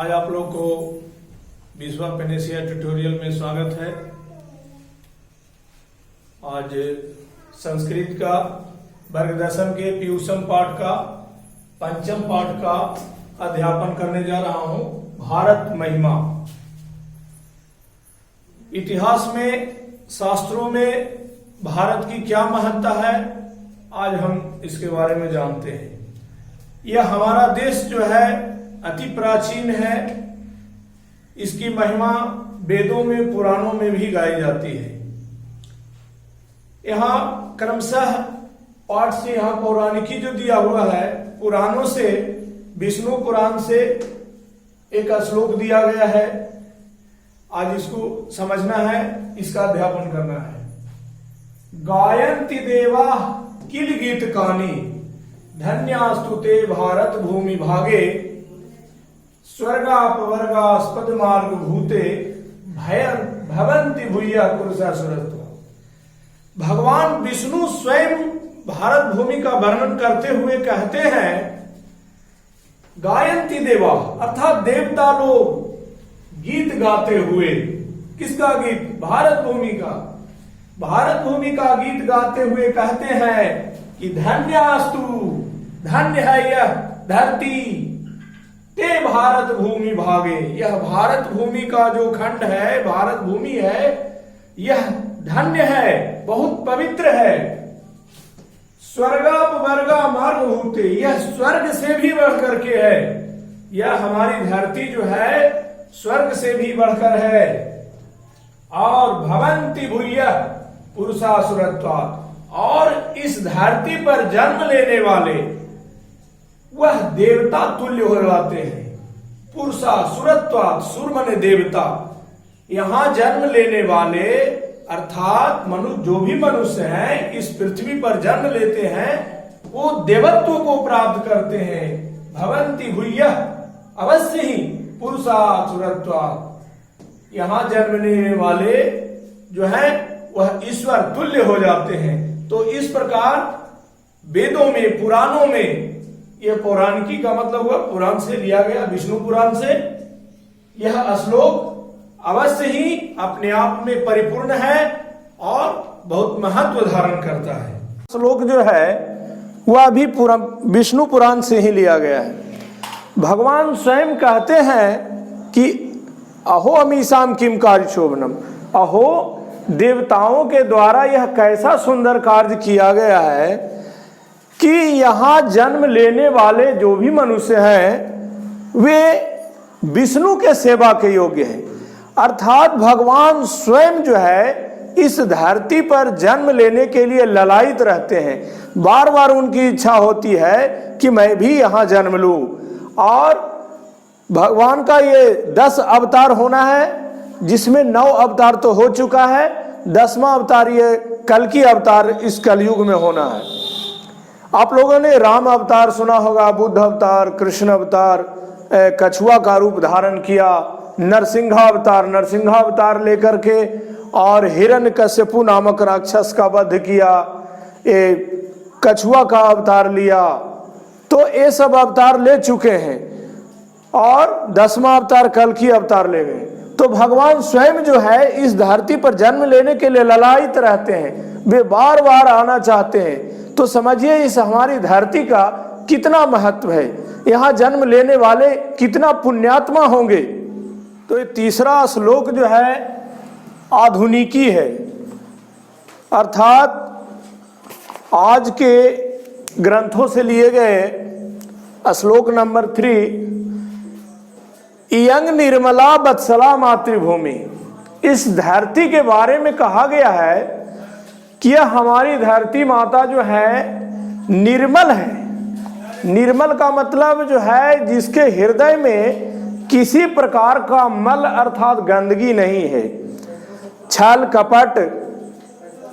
आज आप लोग को विश्वा पेनेसिया ट्यूटोरियल में स्वागत है। आज संस्कृत का वर्ग दशम के पीयूषम पाठ का पंचम पाठ का अध्यापन करने जा रहा हूं। भारत महिमा। इतिहास में, शास्त्रों में भारत की क्या महत्ता है, आज हम इसके बारे में जानते हैं। यह हमारा देश जो है अति प्राचीन है। इसकी महिमा वेदों में, पुराणों में भी गाई जाती है। यहाँ क्रमशः पाठ से यहाँ पौराणिकी जो दिया हुआ है, पुराणों से, विष्णु पुराण से एक श्लोक दिया गया है। आज इसको समझना है, इसका अध्यापन करना है। गायन्ति देवा किल गीत कानी, धन्यास्तु ते भारत भूमि भागे, स्वर्गापवर्गास्पद मार्ग भूते, भवन्ति भूया कुरुषा सुरत्व। भगवान विष्णु स्वयं भारत भूमि का वर्णन करते हुए कहते हैं, गायन्ति देवा अर्थात देवता लोग गीत गाते हुए। किसका गीत? भारत भूमि का। भारत भूमि का गीत गाते हुए कहते हैं कि धन्यास्तु, धन्य है यह धरती, ते भारत भूमि भागे। यह भारत भूमि का जो खंड है, भारत भूमि है, यह धन्य है, बहुत पवित्र है। स्वर्गापवर्गा मार्ग भूते, यह स्वर्ग से भी बढ़कर के है। यह हमारी धरती जो है स्वर्ग से भी बढ़कर है। और भवन्ति भूय पुरुषासुरत्वात्, और इस धरती पर जन्म लेने वाले वह देवता तुल्य हो जाते हैं। पुरुषासुरत्वात्, सुर माने देवता। यहां जन्म लेने वाले अर्थात मनुष्य, जो भी मनुष्य हैं इस पृथ्वी पर जन्म लेते हैं, वो देवत्व को प्राप्त करते हैं। भवन्ति भूय, अवश्य ही, पुरुषासुरत्वात्, यहां जन्म लेने वाले जो है वह ईश्वर तुल्य हो जाते हैं। तो इस प्रकार वेदों में, पुराणों में, यह पौराणिकी का मतलब हुआ पुराण से लिया गया, विष्णु पुराण से। यह श्लोक अवश्य ही अपने आप में परिपूर्ण है और बहुत महत्व धारण करता है। श्लोक जो है वह भी विष्णु पुराण से ही लिया गया है। भगवान स्वयं कहते हैं कि अहो अमीसाम किम कार्य शोभनम, अहो देवताओं के द्वारा यह कैसा सुंदर कार्य किया गया है कि यहाँ जन्म लेने वाले जो भी मनुष्य हैं वे विष्णु के सेवा के योग्य हैं। अर्थात भगवान स्वयं जो है इस धरती पर जन्म लेने के लिए ललायित रहते हैं। बार बार उनकी इच्छा होती है कि मैं भी यहाँ जन्म लूं। और भगवान का ये 10 अवतार होना है, जिसमें 9 अवतार तो हो चुका है, 10वां अवतार ये कल्कि अवतार इस कलयुग में होना है। आप लोगों ने राम अवतार सुना होगा, बुद्ध अवतार, कृष्ण अवतार, कछुआ का रूप धारण किया, नरसिंहावतार लेकर के और हिरण्यकश्यपु नामक राक्षस का वध किया, कछुआ का अवतार लिया। तो ये सब अवतार ले चुके हैं और 10वां अवतार कल्कि अवतार ले गए। तो भगवान स्वयं जो है इस धरती पर जन्म लेने के लिए ललायित रहते हैं, वे बार बार आना चाहते हैं। तो समझिए इस हमारी धरती का कितना महत्व है, यहाँ जन्म लेने वाले कितना पुण्यात्मा होंगे। तो ये तीसरा श्लोक जो है आधुनिकी है, अर्थात आज के ग्रंथों से लिए गए श्लोक नंबर 3। इयंग निर्मला वत्सला मातृभूमि, इस धरती के बारे में कहा गया है कि यह हमारी धरती माता जो है निर्मल है। निर्मल का मतलब जो है जिसके हृदय में किसी प्रकार का मल अर्थात गंदगी नहीं है, छल कपट,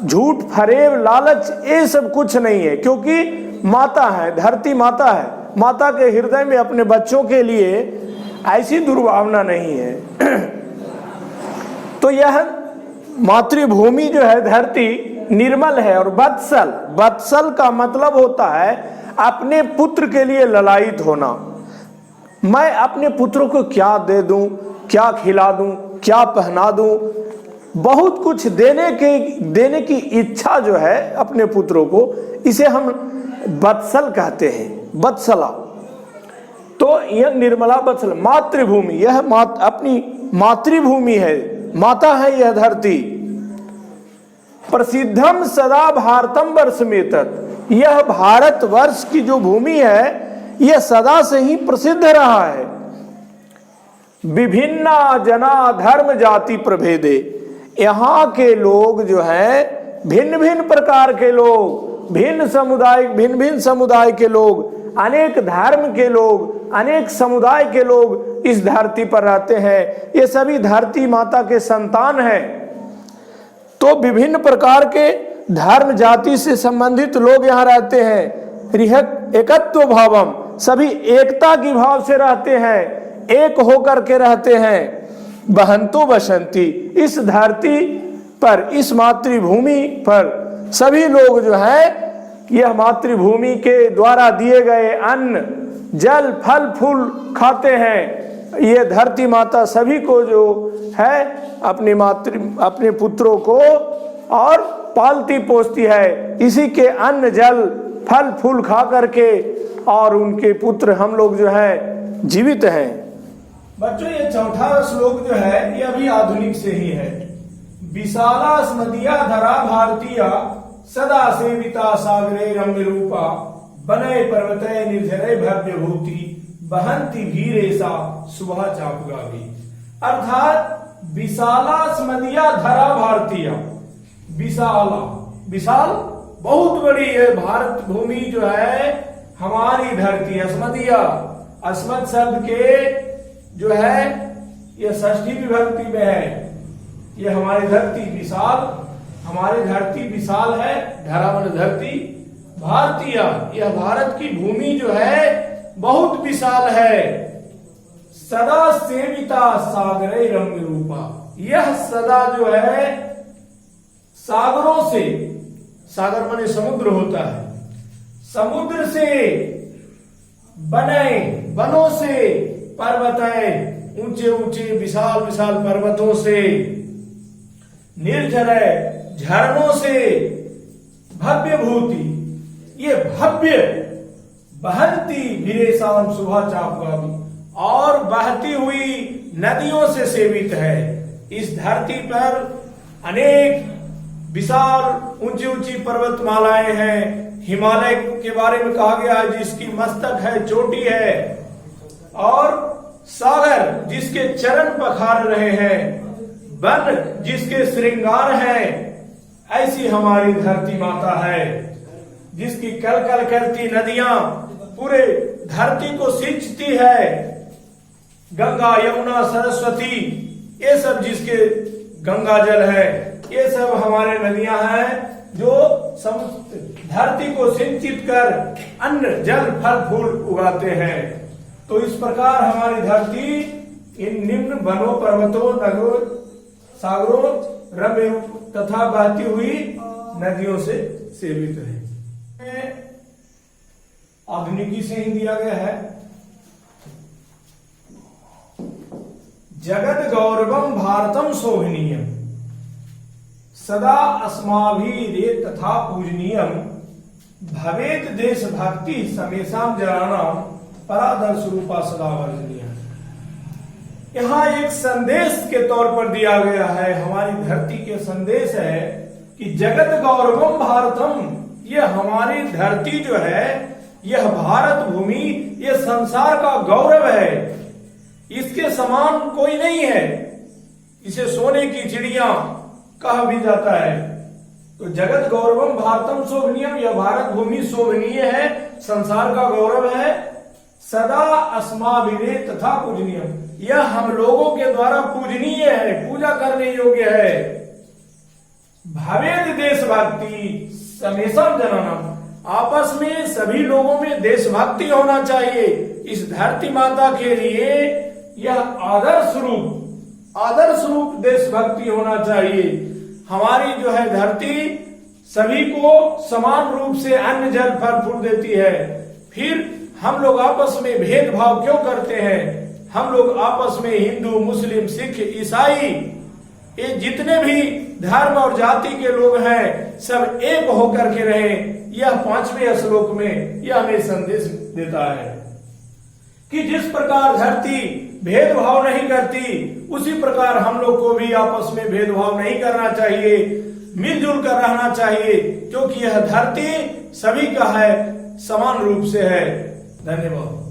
झूठ फरेब, लालच, ये सब कुछ नहीं है। क्योंकि माता है, धरती माता है, माता के हृदय में अपने बच्चों के लिए ऐसी दुर्भावना नहीं है। तो यह मातृभूमि जो है धरती निर्मल है। और वत्सल, वत्सल का मतलब होता है अपने पुत्र के लिए ललायित होना। मैं अपने पुत्रों को क्या दे दूं, क्या खिला दूं, क्या पहना दूं, बहुत कुछ देने की इच्छा जो है अपने पुत्रों को, इसे हम वत्सल कहते हैं, वत्सला। तो यह निर्मला वत्सल मातृभूमि, यह अपनी मातृभूमि है, माता है यह धरती। प्रसिद्धम सदा भारतम वर्षमेतत्, यह भारत वर्ष की जो भूमि है यह सदा से ही प्रसिद्ध रहा है। विभिन्ना जना धर्म जाति प्रभेदे, यहाँ के लोग जो हैं भिन्न भिन्न प्रकार के लोग, भिन्न समुदाय के लोग, अनेक धर्म के लोग, अनेक समुदाय के लोग इस धरती पर रहते हैं। ये सभी धरती माता के संतान हैं। तो विभिन्न प्रकार के धर्म जाति से संबंधित लोग यहाँ रहते हैं। रिहक एकत्व भावम, सभी एकता की भाव से रहते हैं, एक होकर के रहते हैं। बहंतो बसंती, इस धरती पर, इस मातृभूमि पर सभी लोग जो है यह मातृभूमि के द्वारा दिए गए अन्न जल फल फूल खाते हैं। ये धरती माता सभी को जो है अपने पुत्रों को और पालती पोसती है। इसी के अन्न जल फल फूल खा करके और उनके पुत्र हम लोग जो है जीवित हैं। बच्चों ये चौथा श्लोक जो है ये अभी आधुनिक से ही है। विशाला स्मदिया धरा भारतीय सदा सेविता सागरे रम्य रूपा बनय पर्वतय निर्झरे भव्य भूति बहंती भीरेसा सुबह चापुगा भी। अर्थात विशाला स्मदिया धरा भारतीय, विशाला विशाल बहुत बड़ी है भारत भूमि जो है हमारी धरती। अस्मदिया, अस्मद शब्द के जो है यह षष्ठी विभक्ति में है। यह हमारी धरती विशाल, हमारी धरती विशाल है, धरा मन धरती, भारतीय यह भारत की भूमि जो है बहुत विशाल है। सदा सेविता सागरे रम्य रूपा, यह सदा जो है सागरों से, सागर माने समुद्र होता है, समुद्र से बने वनों से पर्वतय ऊंचे ऊंचे विशाल विशाल पर्वतों से निर्झर झरनों से भव्य भूति, ये भव्य बहती भिरेशाम सुबह चापगामी और बहती हुई नदियों से सेवित है। इस धरती पर अनेक विशाल ऊंची ऊंची पर्वतमालाएं हैं। हिमालय के बारे में कहा गया है जिसकी मस्तक है, चोटी है, और सागर जिसके चरण पखार रहे हैं, वन जिसके श्रृंगार हैं। ऐसी हमारी धरती माता है जिसकी कल कल करती नदियां पूरे धरती को सिंचती है। गंगा यमुना सरस्वती ये सब जिसके गंगा जल है, ये सब हमारे नदियां हैं जो धरती को सिंचित कर अन्न जल फल फूल उगाते हैं। तो इस प्रकार हमारी धरती इन निम्न वनों पर्वतों नगरों सागरों रम्य तथा बहती हुई नदियों से सेवित है। आधुनिकी से ही दिया गया है। जगत गौरवम भारतम शोभनीयम सदा अस्माभिरे तथा पूजनीयम भवेत देश भक्ति समेशाम जनानाम परादर्श रूपा सदा वर्जनीय। यहाँ एक संदेश के तौर पर दिया गया है, हमारी धरती के संदेश है कि जगत गौरवम भारतम, यह हमारी धरती जो है, यह भारत भूमि, यह संसार का गौरव है। इसके समान कोई नहीं है। इसे सोने की चिड़िया कहा भी जाता है। तो जगत गौरवम भारतम शोभनीयम, यह भारत भूमि शोभनीय है, संसार का गौरव है। सदा अस्माभिरे तथा पूजनीयम, यह हम लोगों के द्वारा पूजनीय है, पूजा करने योग्य है। भवेद देशभक्ति समेशम जनानाम, आपस में सभी लोगों में देशभक्ति होना चाहिए। इस धरती माता के लिए यह आदर्श रूप देशभक्ति होना चाहिए। हमारी जो है धरती सभी को समान रूप से अन्न जल फल फूल देती है। फिर हम लोग आपस में भेदभाव क्यों करते हैं? हम लोग आपस में हिंदू, मुस्लिम, सिख, ईसाई, ये जितने भी धर्म और जाति के लोग हैं सब एक होकर के रहे। यह 5वें श्लोक में यह हमें संदेश देता है कि जिस प्रकार धरती भेदभाव नहीं करती, उसी प्रकार हम लोग को भी आपस में भेदभाव नहीं करना चाहिए, मिलजुल कर रहना चाहिए, क्योंकि यह धरती सभी का है, समान रूप से है। धन्यवाद।